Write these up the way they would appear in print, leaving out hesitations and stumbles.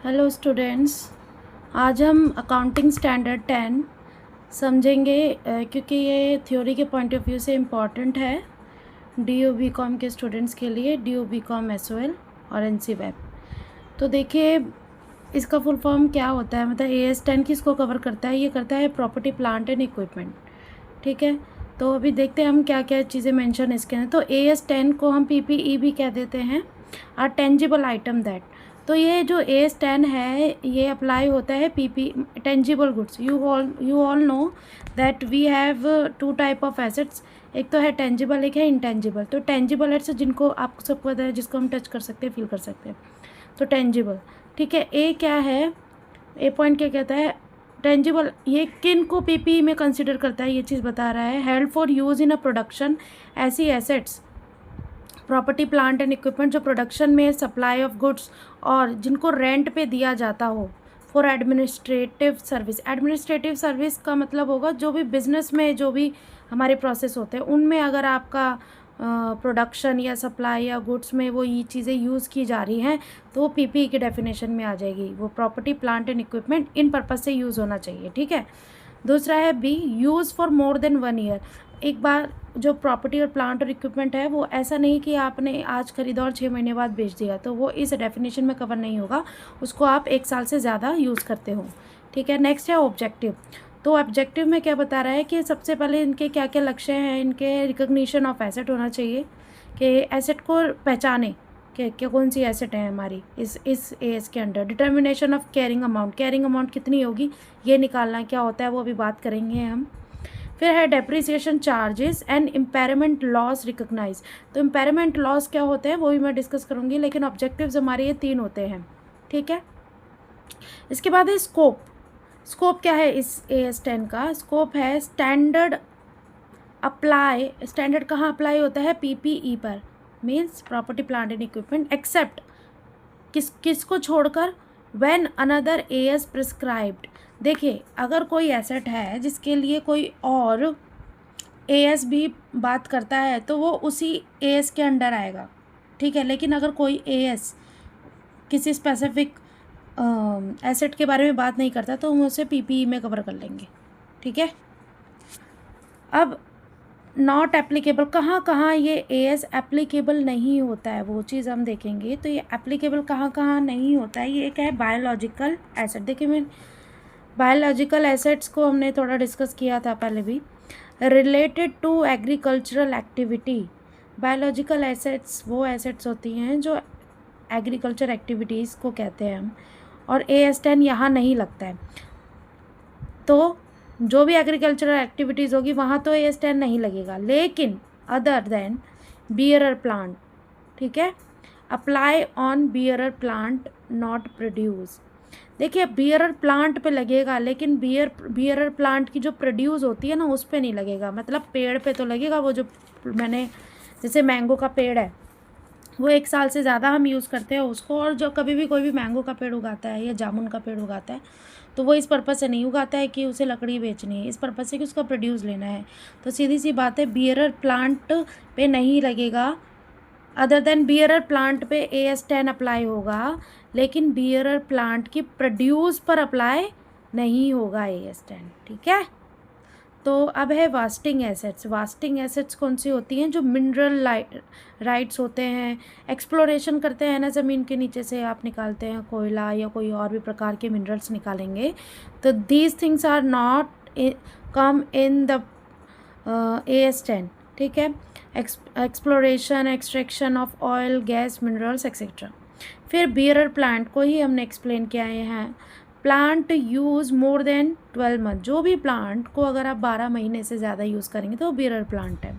Hello students. आज हम accounting standard 10 समझेंगे क्योंकि ये थ्योरी के पॉइंट ऑफ व्यू से इम्पॉर्टेंट है DO BCom के स्टूडेंट्स के लिए, DO BCom SOL और NC वेब। तो देखिए इसका फुल फॉर्म क्या होता है, मतलब AS10 किसको कवर करता है? ये करता है प्रॉपर्टी प्लांट एंड इक्विपमेंट। ठीक है, तो अभी देखते हैं हम क्या क्या चीज़ें मेंशन इसके हैं। तो AS10 को हम PPE भी कह देते हैं, आर टेंजिबल आइटम दैट। तो ये जो AS10 है ये अप्लाई होता है PP tangible goods. You all know that we have two type of assets, एक तो है टेंजिबल, एक है इंटेंजिबल। तो टेंजिबल एसेट्स जिनको आप सबको पता है, जिसको हम टच कर सकते हैं, फील कर सकते हैं, तो टेंजिबल। ठीक है, ए क्या है, ए पॉइंट क्या कहता है? टेंजिबल ये किन को PPE में कंसिडर करता है, ये चीज़ बता रहा है। Held for use in a production, ऐसी assets property plant and equipment जो प्रोडक्शन में सप्लाई ऑफ गुड्स और जिनको रेंट पे दिया जाता हो। For administrative service, administrative service का मतलब होगा जो भी बिजनेस में जो भी हमारे प्रोसेस होते हैं उनमें अगर आपका प्रोडक्शन या सप्लाई या गुड्स में वो ये चीज़ें यूज़ की जा रही हैं तो वो PPE के डेफिनेशन में आ जाएगी। वो property plant and equipment in purpose से यूज़ होना चाहिए। ठीक है, दूसरा है B, use for more than 1 year. एक बार जो प्रॉपर्टी और प्लांट और इक्विपमेंट है वो ऐसा नहीं कि आपने आज खरीदा और 6 महीने बाद बेच दिया, तो वो इस डेफिनेशन में कवर नहीं होगा, उसको आप 1 साल से ज़्यादा यूज़ करते हो। ठीक है, नेक्स्ट है ऑब्जेक्टिव। तो ऑब्जेक्टिव में क्या बता रहा है कि सबसे पहले इनके क्या क्या लक्ष्य हैं। इनके रिकग्निशन ऑफ एसेट होना चाहिए कि एसेट को पहचाने कि कौन सी एसेट है हमारी इस एज के under. Determination of carrying amount, carrying amount कितनी होगी ये निकालना क्या होता है वो अभी बात करेंगे हम। फिर है depreciation charges and impairment loss recognize. तो इम्पेयरमेंट लॉस क्या होते हैं वो भी मैं डिस्कस करूँगी, लेकिन ऑब्जेक्टिव्स हमारे ये 3 होते हैं। ठीक है, इसके बाद है स्कोप। स्कोप क्या है इस AS10 का? स्कोप है स्टैंडर्ड अप्लाई। स्टैंडर्ड कहाँ अप्लाई होता है? PPE पर, means property plant and equipment, except किसको छोड़कर? When another AS prescribed. देखिए अगर कोई एसेट है जिसके लिए कोई और AS भी बात करता है तो वो उसी AS के अंडर आएगा। ठीक है, लेकिन अगर कोई AS किसी स्पेसिफिक एसेट के बारे में बात नहीं करता तो हम उसे PPE में कवर कर लेंगे। ठीक है, अब नॉट एप्लीकेबल, कहाँ कहाँ ये AS एप्लीकेबल नहीं होता है वो चीज़ हम देखेंगे। तो ये एप्लीकेबल कहाँ कहाँ नहीं होता है, ये एक है बायोलॉजिकल एसेट। देखिए मैं बायोलॉजिकल एसेट्स को हमने थोड़ा डिस्कस किया था पहले भी। Related to agricultural activity, biological assets वो एसेट्स होती हैं जो एग्रीकल्चर एक्टिविटीज़ को कहते हैं हम, और AS10 यहाँ नहीं लगता है। तो जो भी एग्रीकल्चरल एक्टिविटीज़ होगी वहाँ तो AS10 नहीं लगेगा, लेकिन अदर देन बियरर प्लांट, ठीक है, apply on bearer plant not produce. देखिए बियरर प्लांट पे लगेगा, लेकिन बियरर प्लांट की जो प्रोड्यूस होती है ना उस पे नहीं लगेगा। मतलब पेड़ पे तो लगेगा, वो जो मैंने जैसे मैंगो का पेड़ है वो 1 साल से ज़्यादा हम यूज़ करते हैं उसको, और जो कभी भी कोई भी मैंगो का पेड़ उगाता है या जामुन का पेड़ उगाता है तो वो इस पर्पज़ से नहीं उगाता है कि उसे लकड़ी बेचनी है, इस पर्पज़ से कि उसका प्रोड्यूस लेना है। तो सीधी सी बात है बियरर प्लांट पे नहीं लगेगा। अदर देन बियरर प्लांट पे AS10 अप्लाई होगा, लेकिन बियरर प्लांट की प्रोड्यूस पर अप्लाई नहीं होगा AS10। ठीक है, तो अब है वास्टिंग एसेट्स। वास्टिंग एसेट्स कौन सी होती हैं? जो मिनरल राइट्स होते हैं, एक्सप्लोरेशन करते हैं ना ज़मीन के नीचे से, आप निकालते हैं कोयला या कोई और भी प्रकार के मिनरल्स निकालेंगे, तो these things are not come in the AS10। ठीक है, exploration, extraction of oil, gas, minerals etcetera. फिर बियरर प्लांट को ही हमने एक्सप्लेन किया है। Plant use more than 12 month, जो भी प्लांट को अगर आप 12 महीने से ज़्यादा यूज़ करेंगे तो वो बियरर प्लांट है।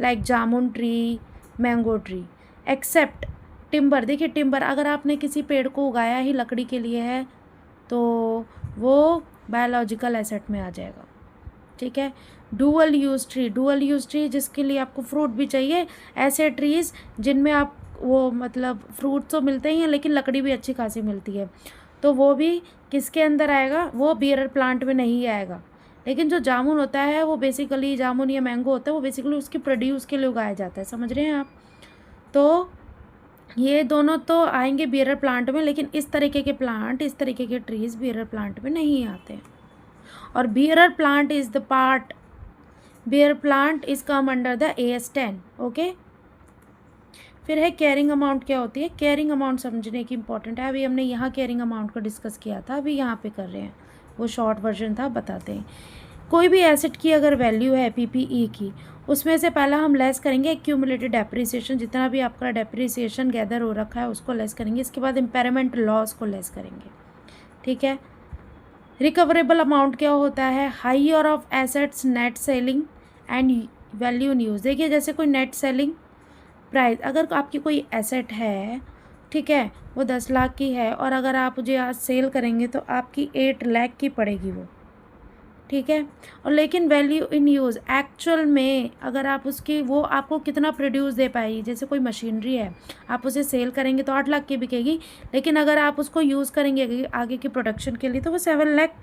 Like jamun tree, mango tree, except timber. देखिए टिम्बर अगर आपने किसी पेड़ को उगाया ही लकड़ी के लिए है तो वो बायोलॉजिकल एसेट में आ जाएगा। ठीक है, dual use tree, dual use tree जिसके लिए आपको फ्रूट भी चाहिए, ऐसे ट्रीज़ जिनमें आप वो मतलब फ्रूट तो मिलते ही हैं लेकिन लकड़ी भी अच्छी खासी मिलती है, तो वो भी किसके अंदर आएगा? वो बियरर प्लांट में नहीं आएगा। लेकिन जो जामुन होता है वो बेसिकली, जामुन या मैंगो होता है वो बेसिकली उसकी प्रोड्यूस के लिए उगाया जाता है, समझ रहे हैं आप? तो ये दोनों तो आएंगे बियरर प्लांट में, लेकिन इस तरीके के प्लांट, इस तरीके के ट्रीज बियरर प्लांट में नहीं आते हैं। और bearer plant is the part, bear plant is come under the AS10। Okay, फिर है कैरिंग अमाउंट क्या होती है। कैरिंग अमाउंट समझने की इंपॉर्टेंट है। अभी हमने यहाँ कैरिंग अमाउंट को डिस्कस किया था, अभी यहाँ पे कर रहे हैं, वो शॉर्ट वर्जन था, बताते हैं। कोई भी एसेट की अगर वैल्यू है PPE की, उसमें से पहला हम लेस करेंगे एक्यूमुलेटेड डेप्रिसिएशन, जितना भी आपका डेप्रिसिएशन गैदर हो रखा है उसको लेस करेंगे। इसके बाद इम्पेयरमेंट लॉस को लेस करेंगे, ठीक है। रिकवरेबल अमाउंट क्या होता है, higher of assets net selling and value in use. देखिए जैसे कोई नेट सेलिंग प्राइस, अगर आपकी कोई एसेट है, ठीक है, वो 10 लाख की है, और अगर आप मुझे आज सेल करेंगे तो आपकी 8 लाख की पड़ेगी वो, ठीक है। और लेकिन वैल्यू इन यूज़ एक्चुअल में अगर आप उसकी, वो आपको कितना प्रोड्यूस दे पाएगी। जैसे कोई मशीनरी है, आप उसे सेल करेंगे तो 8 लाख की बिकेगी, लेकिन अगर आप उसको यूज़ करेंगे आगे की प्रोडक्शन के लिए तो वो 7 लाख,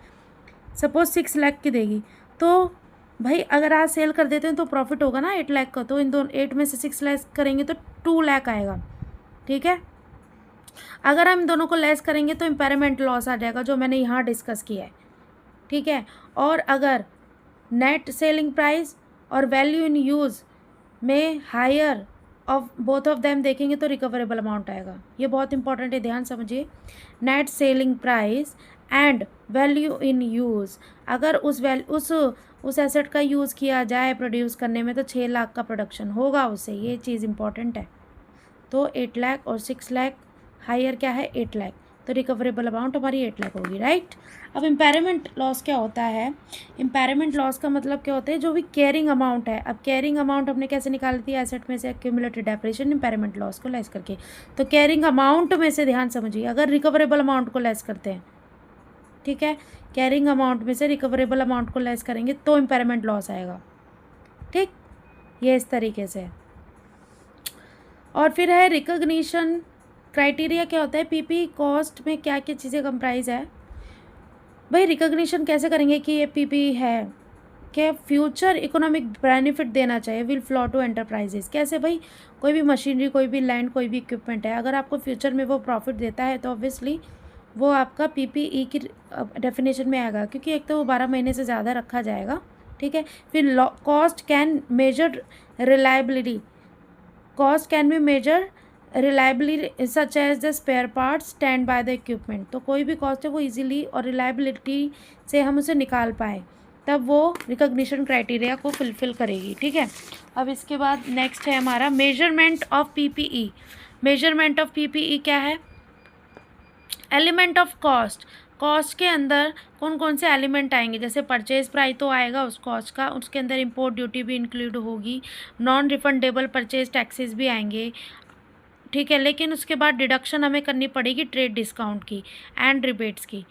सपोज 6 लाख की देगी। तो भाई अगर आज सेल कर देते हैं तो प्रॉफिट होगा ना 8 लाख का, तो इन दोनों 8 में से 6 लाख करेंगे तो 2 लाख आएगा, ठीक है। अगर हम दोनों को लेस करेंगे तो इम्पेयरमेंट लॉस आ जाएगा, जो मैंने यहाँ डिस्कस किया है, ठीक है। और अगर नेट सेलिंग प्राइस और वैल्यू इन यूज़ में higher of both of them देखेंगे तो रिकवरेबल अमाउंट आएगा। ये बहुत इंपॉर्टेंट है, ध्यान समझिए। Net selling price and value in use, अगर उस एसेट का यूज़ किया जाए प्रोड्यूस करने में तो 6 लाख का प्रोडक्शन होगा उससे, ये चीज़ इंपॉर्टेंट है। तो 8 लाख और 6 लाख, हायर क्या है 8 लाख, तो रिकवरेबल अमाउंट हमारी 8 लाख होगी, राइट। अब इम्पेयरमेंट लॉस क्या होता है, इम्पेयरमेंट लॉस का मतलब क्या होता है, जो भी कैरिंग अमाउंट है। अब कैरिंग अमाउंट हमने कैसे निकाली थी, एसेट में से एक्यूमुलेटेड डेप्रिसिएशन इम्पेयरमेंट लॉस को लेस करके। तो कैरिंग अमाउंट में से ध्यान समझिए, अगर रिकवरेबल अमाउंट को लेस करते हैं, ठीक है, कैरिंग अमाउंट में से रिकवरेबल अमाउंट को लेस करेंगे तो इम्पेयरमेंट लॉस आएगा, ठीक, ये इस तरीके से। और फिर है रिकॉग्निशन क्राइटेरिया क्या होता है, पीपी कॉस्ट में क्या क्या चीज़ें कंप्राइज है। भाई रिकॉग्निशन कैसे करेंगे कि ये पीपी है, क्या फ्यूचर इकोनॉमिक बेनिफिट देना चाहिए, विल फ्लो टू एंटरप्राइजेस। कैसे भाई, कोई भी मशीनरी, कोई भी लैंड, कोई भी इक्विपमेंट है, अगर आपको फ्यूचर में वो प्रॉफिट देता है तो ऑब्वियसली वो आपका PPE की डेफिनेशन में आएगा, क्योंकि एक तो वो 12 महीने से ज़्यादा रखा जाएगा, ठीक है। फिर cost can measure reliability, cost can be measure reliability such as the spare parts stand by the equipment. तो कोई भी कॉस्ट है वो इजीली और रिलायबिलिटी से हम उसे निकाल पाए, तब वो रिकॉग्निशन क्राइटेरिया को फुलफिल करेगी, ठीक है। अब इसके बाद नेक्स्ट है हमारा measurement of PPE। Measurement of PPE क्या है, एलिमेंट ऑफ कॉस्ट। कॉस्ट के अंदर कौन कौन से एलिमेंट आएंगे, जैसे परचेज प्राइस तो आएगा उस कॉस्ट का, उसके अंदर इंपोर्ट ड्यूटी भी इंक्लूड होगी, नॉन रिफंडेबल परचेज टैक्सेस भी आएंगे, ठीक है। लेकिन उसके बाद डिडक्शन हमें करनी पड़ेगी ट्रेड डिस्काउंट की एंड रिबेट्स की,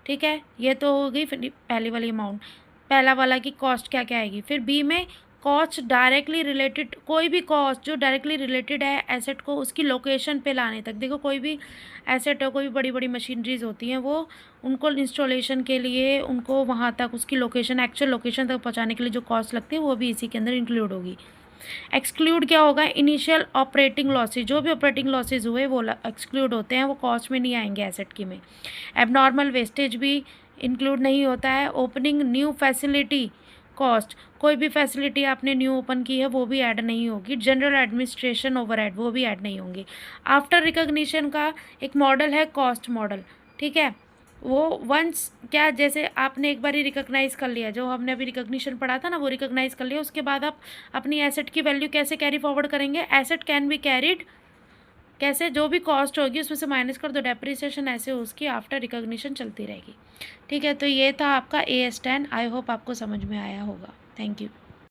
ठीक है। ये तो हो गई पहली वाली अमाउंट, पहला वाला की कॉस्ट क्या क्या आएगी। फिर बी में कॉस्ट डायरेक्टली रिलेटेड, कोई भी कॉस्ट जो डायरेक्टली रिलेटेड है एसेट को उसकी लोकेशन पे लाने तक। देखो कोई भी एसेट है, कोई भी बड़ी बड़ी मशीनरीज होती हैं, वो उनको इंस्टॉलेशन के लिए उनको वहाँ तक उसकी लोकेशन, एक्चुअल लोकेशन तक पहुँचाने के लिए जो कॉस्ट लगती है वो भी इसी के अंदर इंक्लूड होगी। एक्सक्लूड क्या होगा, इनिशियल ऑपरेटिंग लॉसेज, जो भी ऑपरेटिंग लॉसेज हुए वो एक्सक्लूड होते हैं, वो कॉस्ट में नहीं आएंगे एसेट की में। एबनॉर्मल वेस्टेज भी इंक्लूड नहीं होता है। ओपनिंग न्यू फैसिलिटी कॉस्ट, कोई भी फैसिलिटी आपने न्यू ओपन की है वो भी ऐड नहीं होगी। जनरल एडमिनिस्ट्रेशन ओवरहेड वो भी ऐड नहीं होंगे। आफ्टर रिकॉग्निशन का एक मॉडल है कॉस्ट मॉडल, ठीक है। वो वंस क्या, जैसे आपने एक बार ही रिकॉग्नाइज़ कर लिया, जो हमने अभी रिकॉग्निशन पढ़ा था ना, वो रिकॉग्नाइज़ कर लिया, उसके बाद आप अपनी एसेट की वैल्यू कैसे कैरी फॉरवर्ड करेंगे। एसेट कैन बी कैरिड, कैसे, जो भी कॉस्ट होगी उसमें से माइनस कर दो, डेप्रिसिएशन ऐसे उसकी आफ्टर रिकॉग्निशन चलती रहेगी, ठीक है। तो ये था आपका AS10। आई होप आपको समझ में आया होगा। Thank you.